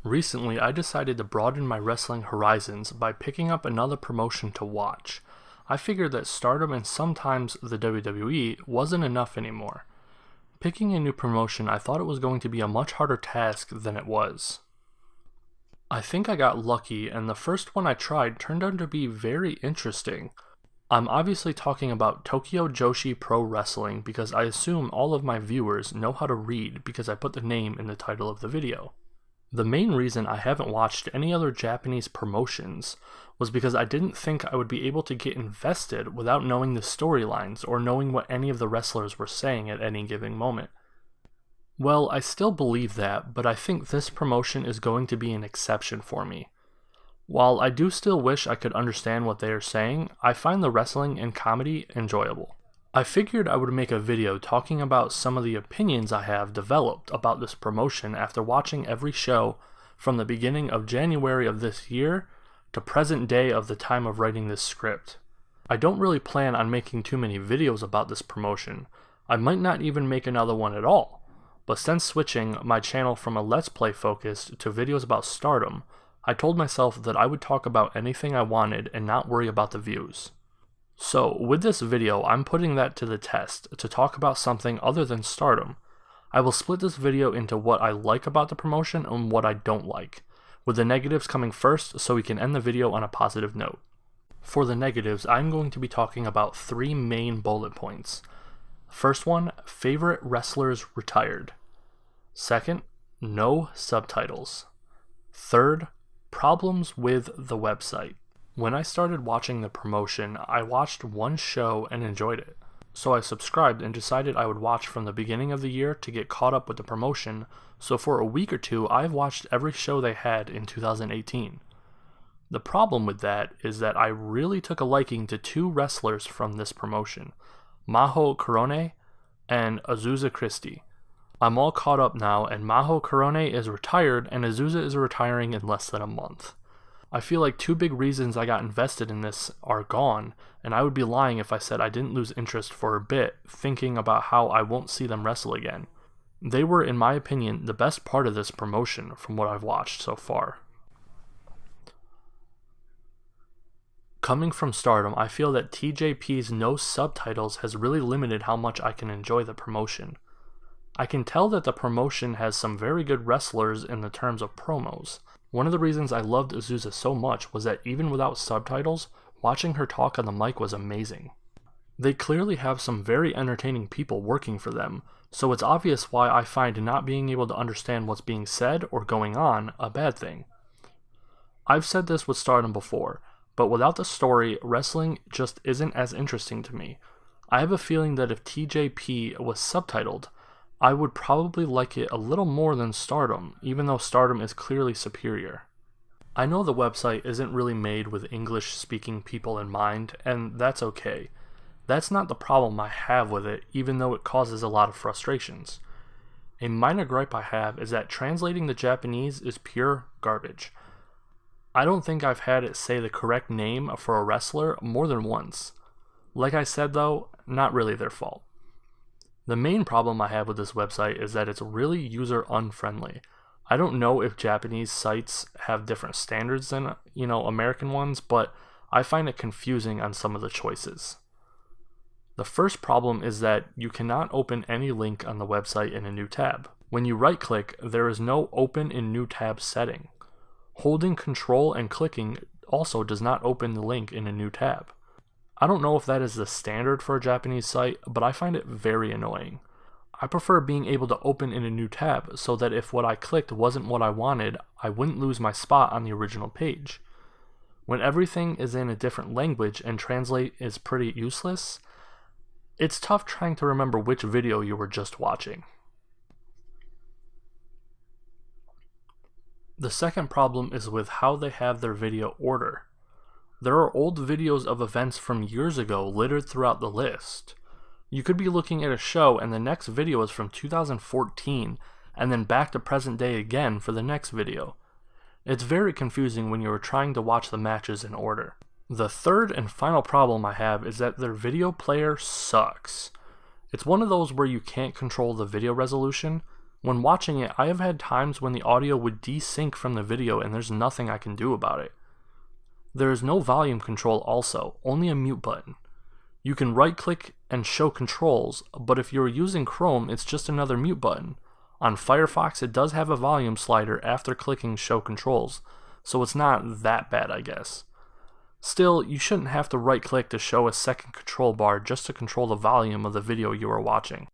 Recently, I decided to broaden my wrestling horizons by picking up another promotion to watch. I figured that Stardom and sometimes the WWE wasn't enough anymore. Picking a new promotion, I thought it was going to be a much harder task than it was. I think I got lucky, and the first one I tried turned out to be very interesting. I'm obviously talking about Tokyo Joshi Pro Wrestling because I assume all of my viewers know how to read because I put the name in the title of the video. The main reason I haven't watched any other Japanese promotions was because I didn't think I would be able to get invested without knowing the storylines or knowing what any of the wrestlers were saying at any given moment. Well, I still believe that, but I think this promotion is going to be an exception for me. While I do still wish I could understand what they are saying, I find the wrestling and comedy enjoyable. I figured I would make a video talking about some of the opinions I have developed about this promotion after watching every show from the beginning of January of this year to present day of the time of writing this script. I don't really plan on making too many videos about this promotion. I might not even make another one at all, but since switching my channel from a Let's Play focused to videos about Stardom, I told myself that I would talk about anything I wanted and not worry about the views. So, with this video, I'm putting that to the test to talk about something other than Stardom. I will split this video into what I like about the promotion and what I don't like, with the negatives coming first so we can end the video on a positive note. For the negatives, I'm going to be talking about 3 main bullet points. First one, favorite wrestlers retired. Second, no subtitles. Third, problems with the website. When I started watching the promotion, I watched one show and enjoyed it. So I subscribed and decided I would watch from the beginning of the year to get caught up with the promotion, so for a week or two I've watched every show they had in 2018. The problem with that is that I really took a liking to 2 wrestlers from this promotion, Maho Korone and Azusa Christie. I'm all caught up now, and Maho Korone is retired and Azusa is retiring in less than a month. I feel like 2 big reasons I got invested in this are gone, and I would be lying if I said I didn't lose interest for a bit, thinking about how I won't see them wrestle again. They were, in my opinion, the best part of this promotion from what I've watched so far. Coming from Stardom, I feel that TJP's no subtitles has really limited how much I can enjoy the promotion. I can tell that the promotion has some very good wrestlers in the terms of promos. One of the reasons I loved Azusa so much was that even without subtitles, watching her talk on the mic was amazing. They clearly have some very entertaining people working for them, so it's obvious why I find not being able to understand what's being said or going on a bad thing. I've said this with Stardom before, but without the story, wrestling just isn't as interesting to me. I have a feeling that if TJP was subtitled, I would probably like it a little more than Stardom, even though Stardom is clearly superior. I know the website isn't really made with English-speaking people in mind, and that's okay. That's not the problem I have with it, even though it causes a lot of frustrations. A minor gripe I have is that translating the Japanese is pure garbage. I don't think I've had it say the correct name for a wrestler more than once. Like I said though, not really their fault. The main problem I have with this website is that it's really user-unfriendly. I don't know if Japanese sites have different standards than, American ones, but I find it confusing on some of the choices. The first problem is that you cannot open any link on the website in a new tab. When you right-click, there is no Open in New Tab setting. Holding Control and clicking also does not open the link in a new tab. I don't know if that is the standard for a Japanese site, but I find it very annoying. I prefer being able to open in a new tab so that if what I clicked wasn't what I wanted, I wouldn't lose my spot on the original page. When everything is in a different language and translate is pretty useless, it's tough trying to remember which video you were just watching. The second problem is with how they have their video order. There are old videos of events from years ago littered throughout the list. You could be looking at a show and the next video is from 2014 and then back to present day again for the next video. It's very confusing when you are trying to watch the matches in order. The third and final problem I have is that their video player sucks. It's one of those where you can't control the video resolution, When watching it, I have had times when the audio would desync from the video and there's nothing I can do about it. There is no volume control also, only a mute button. You can right-click and show controls, but if you're using Chrome, it's just another mute button. On Firefox, it does have a volume slider after clicking show controls, so it's not that bad, I guess. Still, you shouldn't have to right-click to show a second control bar just to control the volume of the video you are watching.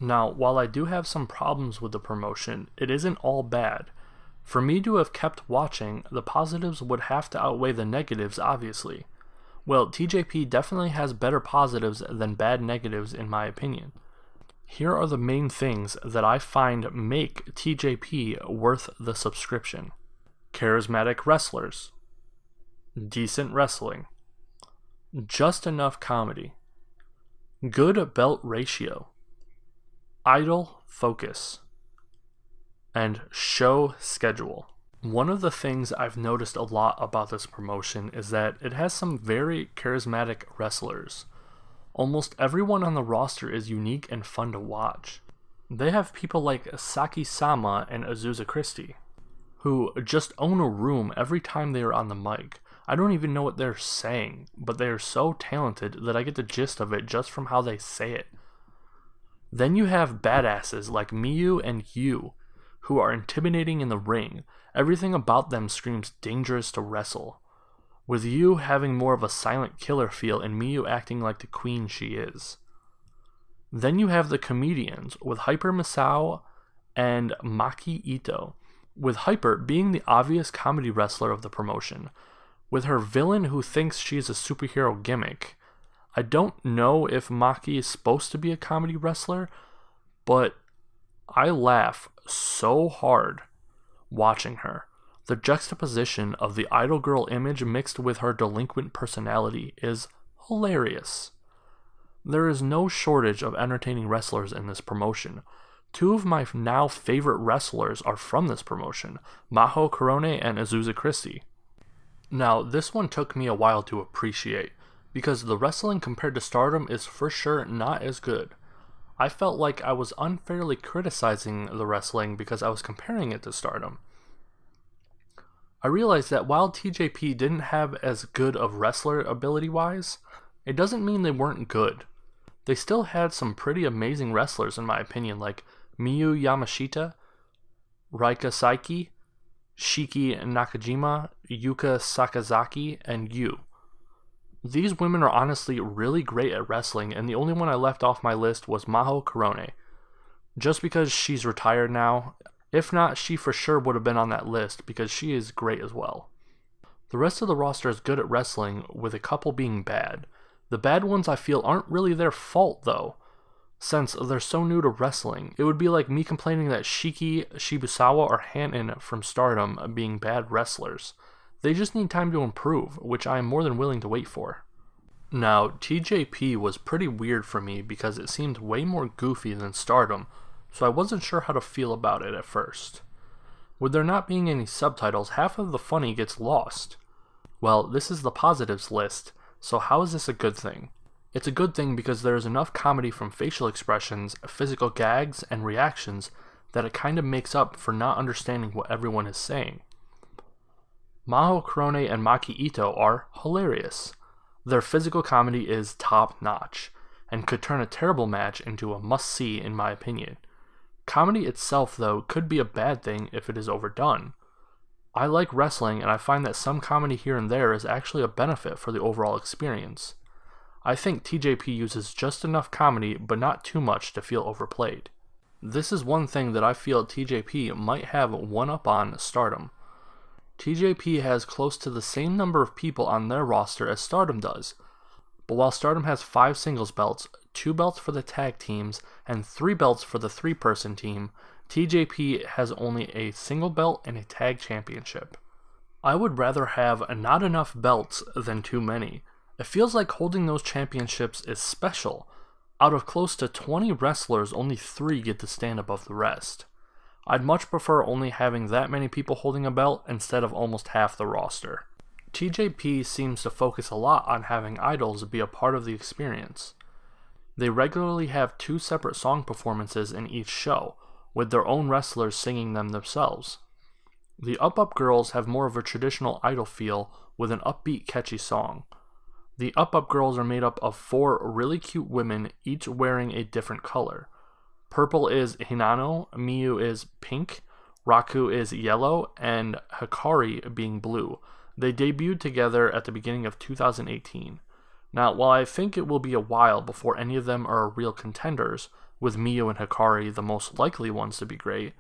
Now, while I do have some problems with the promotion, it isn't all bad. For me to have kept watching, the positives would have to outweigh the negatives, obviously. Well, TJP definitely has better positives than bad negatives in my opinion. Here are the main things that I find make TJP worth the subscription. Charismatic wrestlers. Decent wrestling. Just enough comedy. Good belt ratio. Idle focus. And show schedule. One of the things I've noticed a lot about this promotion is that it has some very charismatic wrestlers. Almost everyone on the roster is unique and fun to watch. They have people like Saki-sama and Azusa Christie, who just own a room every time they are on the mic. I don't even know what they're saying, but they are so talented that I get the gist of it just from how they say it. Then you have badasses like Miyu and Yu, who are intimidating in the ring. Everything about them screams dangerous to wrestle, with Yu having more of a silent killer feel and Miyu acting like the queen she is. Then you have the comedians, with Hyper Misao and Maki Ito, with Hyper being the obvious comedy wrestler of the promotion, with her villain who thinks she is a superhero gimmick. I don't know if Maki is supposed to be a comedy wrestler, but I laugh so hard watching her. The juxtaposition of the idol girl image mixed with her delinquent personality is hilarious. There is no shortage of entertaining wrestlers in this promotion. Two of my now favorite wrestlers are from this promotion, Maho Korone and Azusa Christie. Now, this one took me a while to appreciate, because the wrestling compared to Stardom is for sure not as good. I felt like I was unfairly criticizing the wrestling because I was comparing it to Stardom. I realized that while TJP didn't have as good of wrestler ability-wise, it doesn't mean they weren't good. They still had some pretty amazing wrestlers in my opinion, like Miyu Yamashita, Raika Saiki, Shiki Nakajima, Yuka Sakazaki, and Yu. These women are honestly really great at wrestling, and the only one I left off my list was Maho Korone. Just because she's retired now. If not, she for sure would have been on that list because she is great as well. The rest of the roster is good at wrestling, with a couple being bad. The bad ones I feel aren't really their fault though, since they're so new to wrestling. It would be like me complaining that Shiki, Shibusawa, or Hanan from Stardom being bad wrestlers. They just need time to improve, which I am more than willing to wait for. Now, TJP was pretty weird for me because it seemed way more goofy than Stardom, so I wasn't sure how to feel about it at first. With there not being any subtitles, half of the funny gets lost. Well, this is the positives list, so how is this a good thing? It's a good thing because there is enough comedy from facial expressions, physical gags, and reactions that it kind of makes up for not understanding what everyone is saying. Maho Korone and Maki Ito are hilarious. Their physical comedy is top-notch, and could turn a terrible match into a must-see in my opinion. Comedy itself, though, could be a bad thing if it is overdone. I like wrestling, and I find that some comedy here and there is actually a benefit for the overall experience. I think TJP uses just enough comedy but not too much to feel overplayed. This is one thing that I feel TJP might have one up on Stardom. TJP has close to the same number of people on their roster as Stardom does, but while Stardom has 5 singles belts, 2 belts for the tag teams, and 3 belts for the 3-person team, TJP has only a single belt and a tag championship. I would rather have not enough belts than too many. It feels like holding those championships is special. Out of close to 20 wrestlers, only 3 get to stand above the rest. I'd much prefer only having that many people holding a belt instead of almost half the roster. TJP seems to focus a lot on having idols be a part of the experience. They regularly have 2 separate song performances in each show, with their own wrestlers singing them themselves. The Up Girls have more of a traditional idol feel with an upbeat, catchy song. The Up Girls are made up of 4 really cute women, each wearing a different color. Purple is Hinano, Miyu is pink, Raku is yellow, and Hikari being blue. They debuted together at the beginning of 2018. Now, while I think it will be a while before any of them are real contenders, with Miyu and Hikari the most likely ones to be great,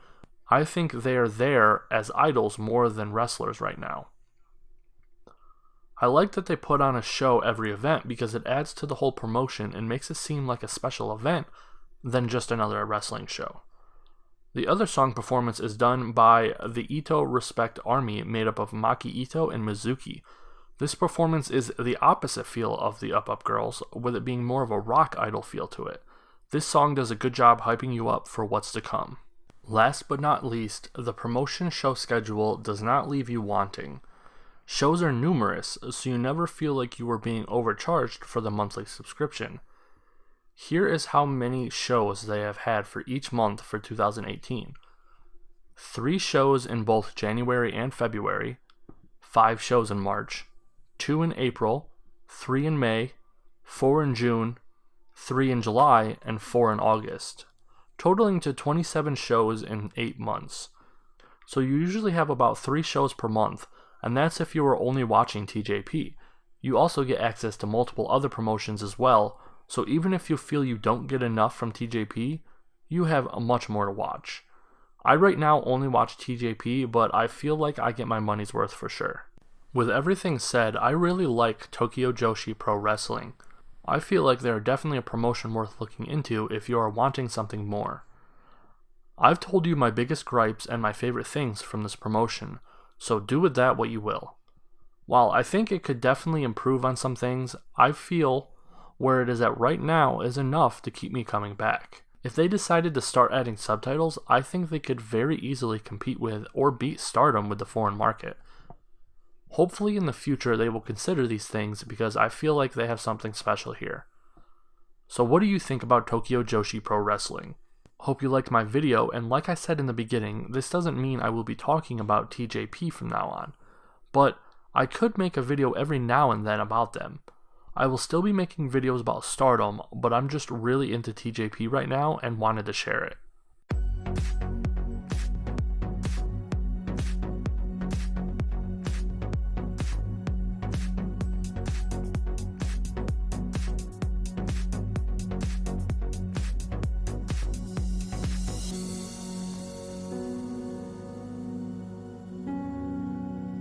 I think they are there as idols more than wrestlers right now. I like that they put on a show every event because it adds to the whole promotion and makes it seem like a special event than just another wrestling show. The other song performance is done by the Ito Respect Army made up of Maki Ito and Mizuki. This performance is the opposite feel of the Up Girls, with it being more of a rock idol feel to it. This song does a good job hyping you up for what's to come. Last but not least, the promotion show schedule does not leave you wanting. Shows are numerous, so you never feel like you are being overcharged for the monthly subscription. Here is how many shows they have had for each month for 2018. 3 shows in both January and February, 5 shows in March, 2 in April, 3 in May, 4 in June, 3 in July, and 4 in August, totaling to 27 shows in 8 months. So you usually have about 3 shows per month, and that's if you are only watching TJP. You also get access to multiple other promotions as well, so even if you feel you don't get enough from TJP, you have much more to watch. I right now only watch TJP, but I feel like I get my money's worth for sure. With everything said, I really like Tokyo Joshi Pro Wrestling. I feel like they're definitely a promotion worth looking into if you are wanting something more. I've told you my biggest gripes and my favorite things from this promotion, so do with that what you will. While I think it could definitely improve on some things, I feel where it is at right now is enough to keep me coming back. If they decided to start adding subtitles, I think they could very easily compete with or beat Stardom with the foreign market. Hopefully in the future they will consider these things because I feel like they have something special here. So what do you think about Tokyo Joshi Pro Wrestling? Hope you liked my video, and like I said in the beginning, this doesn't mean I will be talking about TJP from now on, but I could make a video every now and then about them. I will still be making videos about Stardom, but I'm just really into TJP right now and wanted to share it.